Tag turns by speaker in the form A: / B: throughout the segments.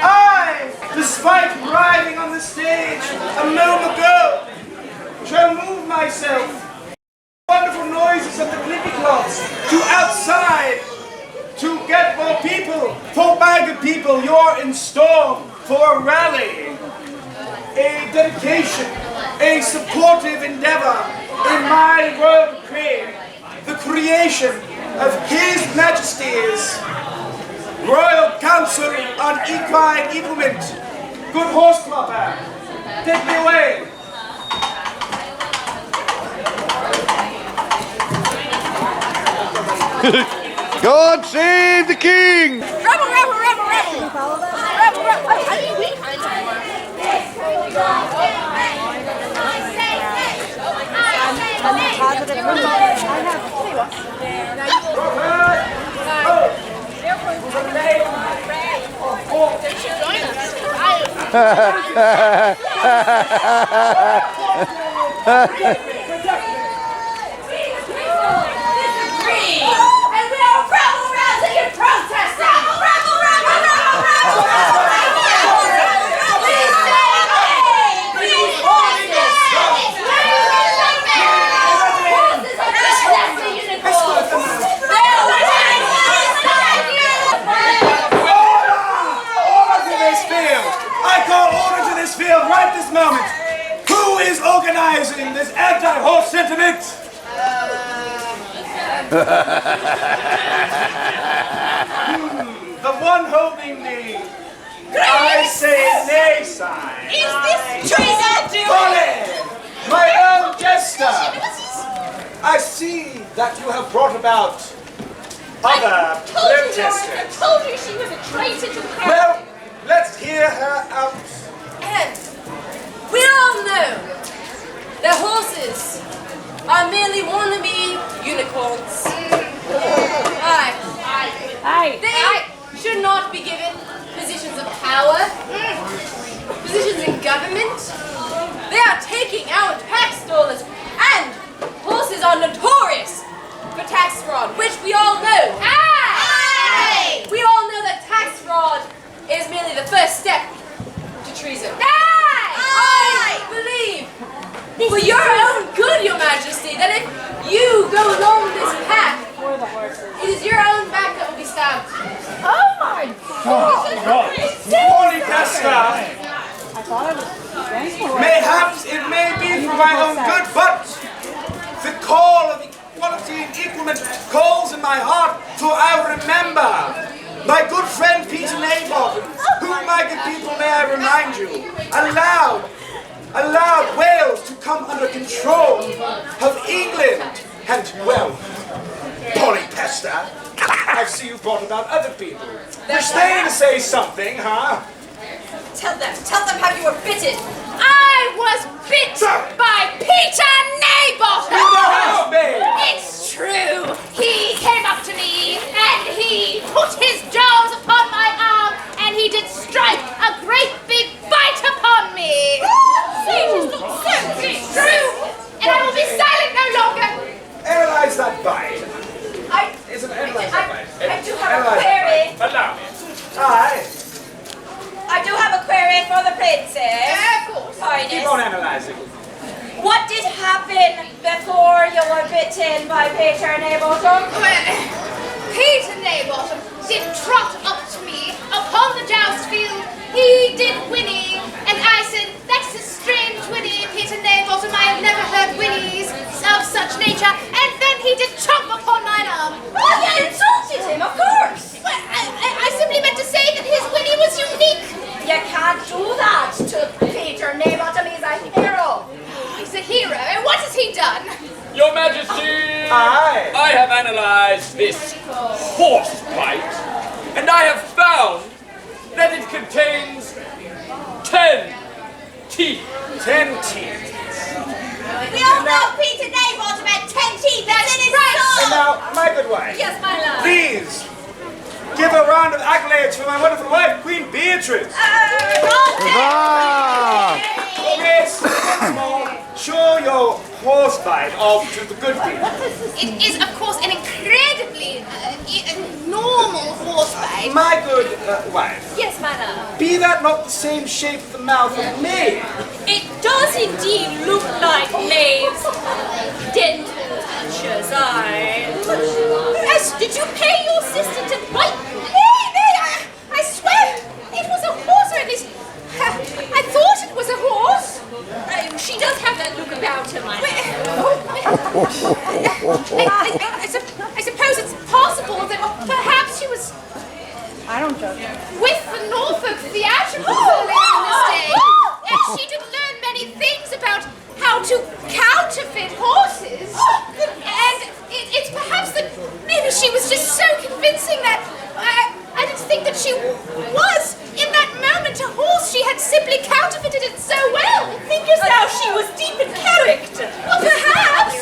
A: I, despite writhing on the stage a moment ago, shall move myself, wonderful noises of the clippy cloths, to outside, to get more people. For my good people, you're in store for a rally, a dedication, a supportive endeavor in my royal decree, the creation of His Majesty's Royal Council on Equine Equipment. Good horse clopper, take me away.
B: God save the king!
C: Rebel, rebel, rebel, rebel! Rebel, rebel! Oh, I mean, we kind of
A: right this moment. Who is organizing this anti-horse sentiment? The one holding the I say nay sign.
C: Is this treason?
A: Folly! My own jester! I see that you have brought about other protesters.
C: I told you she was a traitor to the crown.
A: Well, let's hear her out.
C: And we all know that horses are merely wannabe unicorns. They should not be given positions of power, positions in government. They are taking out tax dollars, and horses are notorious for tax fraud, which we all know. Aye! We all know that tax fraud is merely the first step to treason. I believe, for your own good, Your Majesty, that if you go along this path, it is your own back that will be stabbed.
D: Oh my God!
A: Holy Pastor! Mayhaps it may be for my own good, but the call of equality and equalment calls in my heart, for I remember my good friend Peter Naboth, whom, my good people, may I remind you, allowed Wales to come under control of England. And, well, Polly Pester, I see you brought about other people. Wish they to say something, huh?
C: Tell them how you were bitten. I was bit by Peter Naboth.
A: You know how, babe?
C: It's true. He came up to me and he put his jaws upon my arm and he did strike a great big bite upon me. It's true. And I will be silent no longer.
A: Analyze that bite.
C: I do have a query.
A: Allow me. Aye.
C: I do have a query for the princess. Of course.
A: Keep on analyzing.
C: What did happen before you were bitten by Peter Naboth?
E: Peter Naboth did trot up to me upon the joust field. He did whinny, and I said, "That's a strange whinny, Peter Naboth. I have never heard whinnies of such nature." And then he did chomp upon my arm.
C: Oh, you insulted him, of course.
E: Well, I simply meant to say that his whinny was unique.
C: You can't do that to Peter Naboth. He's a hero.
E: He's a hero, and what has he done?
F: Your Majesty,
A: Aye.
F: I have analyzed this horse bite, and I have found that it contains 10 teeth.
A: 10 teeth.
C: We all know Peter Naboth had 10 teeth. That's right.
A: And now, my good wife.
C: Yes, my love.
A: Please, give a round of accolades for my wonderful wife, Queen Beatrice.
B: Huzzah!
A: Yes, once more, show your horse bite off to the good people.
E: It is, of course, an incredibly normal horse bite.
A: My good wife,
C: Yes, madam.
A: be that not the same shape of the mouth of Maeve?
C: It does indeed look like Maeve's dental touches, did you pay your sister to bite?
E: Nay, I swear, it was a horse, or at least, I thought it was a horse.
C: She does have that look about her, my
E: I suppose it's possible that perhaps she was
D: I don't judge.
E: with the Norfolk Theatrical earlier in this day, and she did learn many things about how to counterfeit horses, and it's perhaps that maybe she was just so convincing that I didn't think that she was, in that moment, a horse. She had simply counterfeited it so well.
C: Think yourself she was deep in character.
E: Well, perhaps.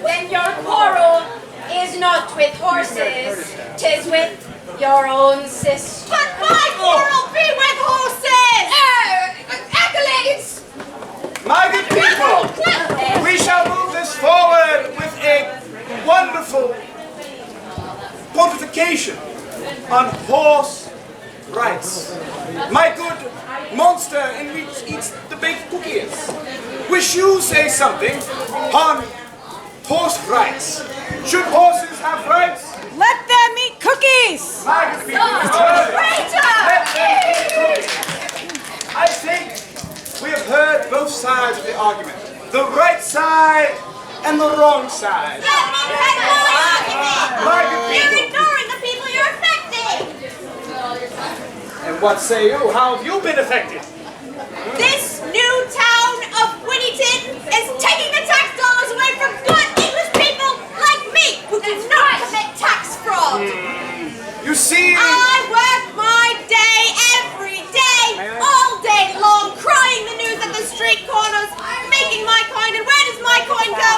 C: Then your quarrel is not with horses, 'tis with your own sister.
E: But my quarrel be with horses! Accolades!
A: My good people, we shall move this forward with a wonderful pontification on horse rights. My good monster in which eats the baked cookies. Wish you say something on horse rights. Should horses have rights?
D: Let them eat cookies!
A: My good people, let them eat cookies. I think we have heard both sides of the argument. The right side and the wrong side. My good people.
E: ignoring the people you're affecting!
A: And what say you? How have you been affected?
E: This new town of Winnington is taking the tax dollars away from good English people like me who do not commit tax fraud.
A: You see,
E: I work my day every day, all day long, crying the news at the street corners, making my coin, and where does my coin go?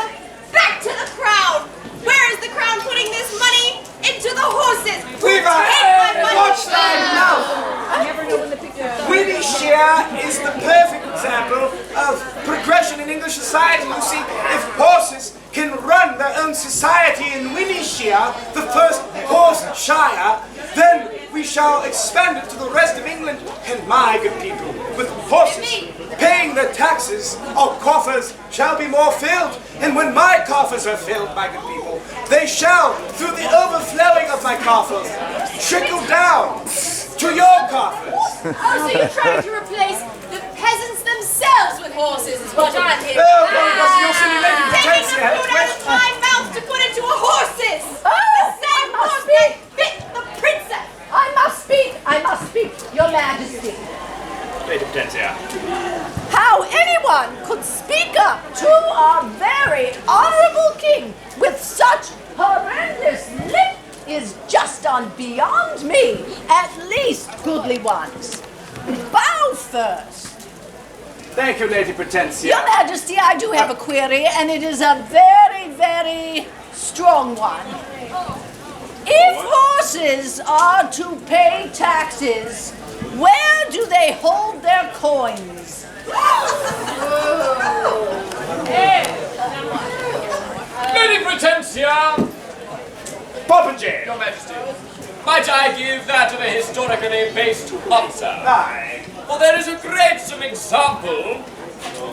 E: Back to the crown. Where is the crown putting this money? Into the horses.
A: Levi,
E: Take my money.
A: watch thy mouth. Winnie Shear is the perfect example of progression in English society. You see, if horses can run their own society in Winnie Shear, the first horse shire, then we shall expand it to the rest of England. And my good people, with horses paying their taxes, our coffers shall be more filled. And when my coffers are filled, my good people, they shall, through the overflowing of my coffers, trickle down to your coffers.
C: Oh, so you're trying to replace the peasants themselves with horses is what I'm hearing.
A: Oh, because you're silly lady
E: Taking
A: pretends
E: the
A: to have
E: food out of
A: questions.
E: my mouth to put into a horse's.
D: Oh,
E: The same horse that bit the princess.
D: I must speak, Your Majesty.
F: Lady Potentia.
D: How anyone could speak up to our very honorable king with such horrendous lip is just on beyond me. At least, goodly ones, bow first.
A: Thank you, Lady Potentia.
D: Your Majesty, I do have a query, and it is a very, very strong one. If horses are to pay taxes, where do they hold their coins?
F: Lady Potentia!
A: Popinjay.
F: Your Majesty, might I give that a historically based answer?
A: Aye.
F: For there is a great example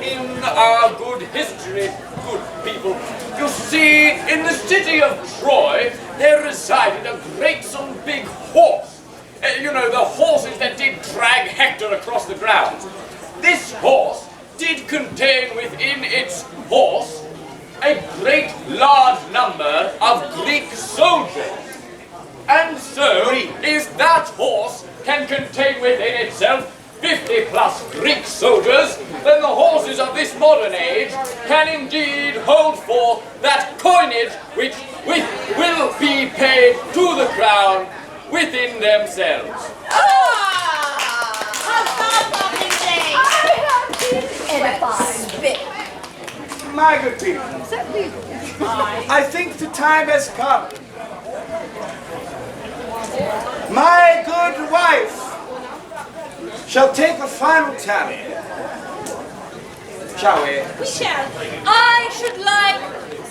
F: in our good history, good people. You see, in the city of Troy, there resided a great big horse. You know, the horses that did drag Hector across the ground. This horse did contain within its horse a great large number of Greek soldiers. And so, if that horse can contain within itself 50 plus Greek soldiers, then the horses of this modern age can indeed hold forth that coinage which will be paid to the crown within themselves.
D: Edified.
A: My good people, I think the time has come. My good wife shall take a final tally. Shall we?
E: We shall. I should like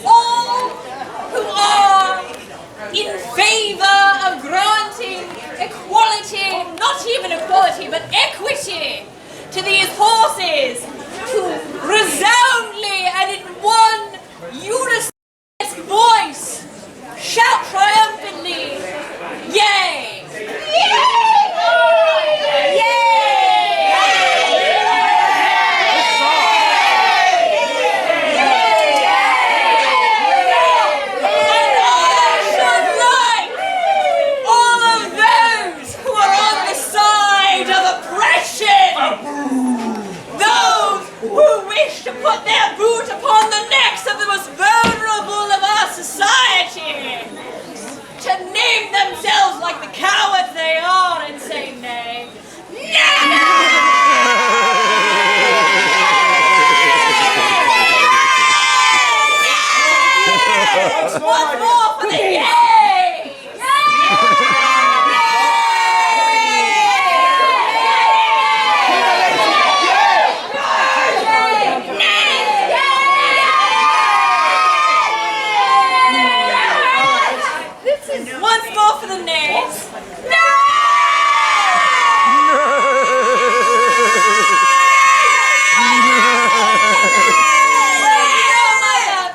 E: all who are in favor of granting equality, not even equality, but equity to these horses to resoundingly and in one unison voice shout triumphantly, yay! Yay! Yay! Who wish to put their boot upon the necks of the most vulnerable of our society, to name themselves like the cowards they are and say nay. Nay! Once more for the yay! Once more for the nays. No!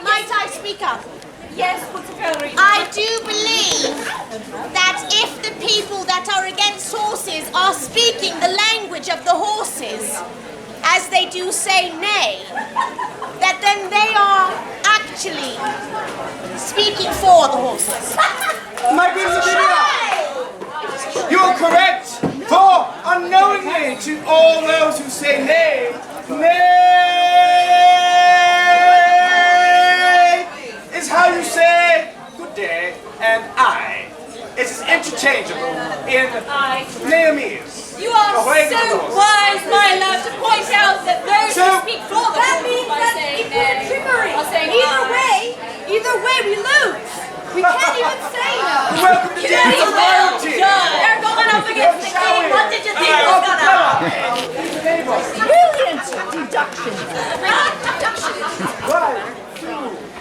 G: Might I speak up?
E: Yes, what's the calorie?
G: I do believe that if the people that are against horses are speaking the language of the horses, as they do say nay, that then they are actually speaking for the horses.
A: My good Lavinia, you are correct, for unknowingly to all those who say nay, nay is how you say good day, and I. It is interchangeable in Naomi's.
E: You are so wise, my love, to point out that those who speak for the horses by saying nay are saying
D: Either way we lose. We can't even say no.
A: Welcome to Days of Royalty.
E: They're going up against the king. What did you think was going to happen?
D: Brilliant deduction.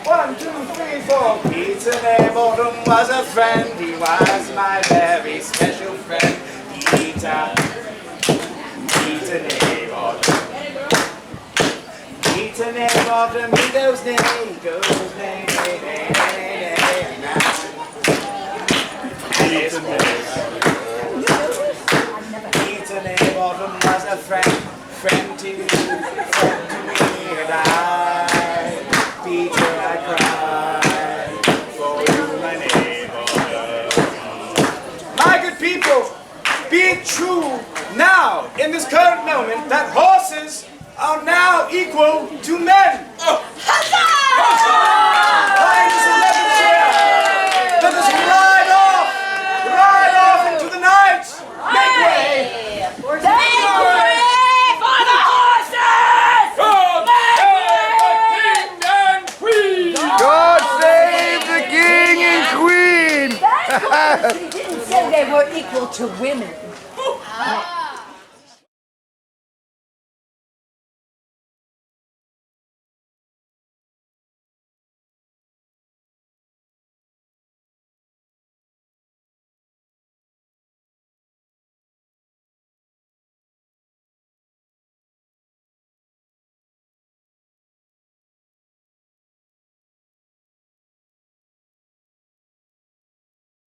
A: One, two, three, four. Peter Nabaldon was a friend. He was my very special friend. Peter Nabaldon. Peter Nabaldon, he goes nay, nay, nay, nay, nay, nay. And his Peter Nabaldon was a friend to me, and I, Peter, I cried for you, my Nabaldon. My good people, be it true now, in this current moment, that horses are now equal to men. Huzzah! Behind this 11th chair, let us ride off into the night. Make way!
E: Make way for the horses!
F: God save the king and queen!
B: God save the king and queen!
D: He didn't say they were equal to women.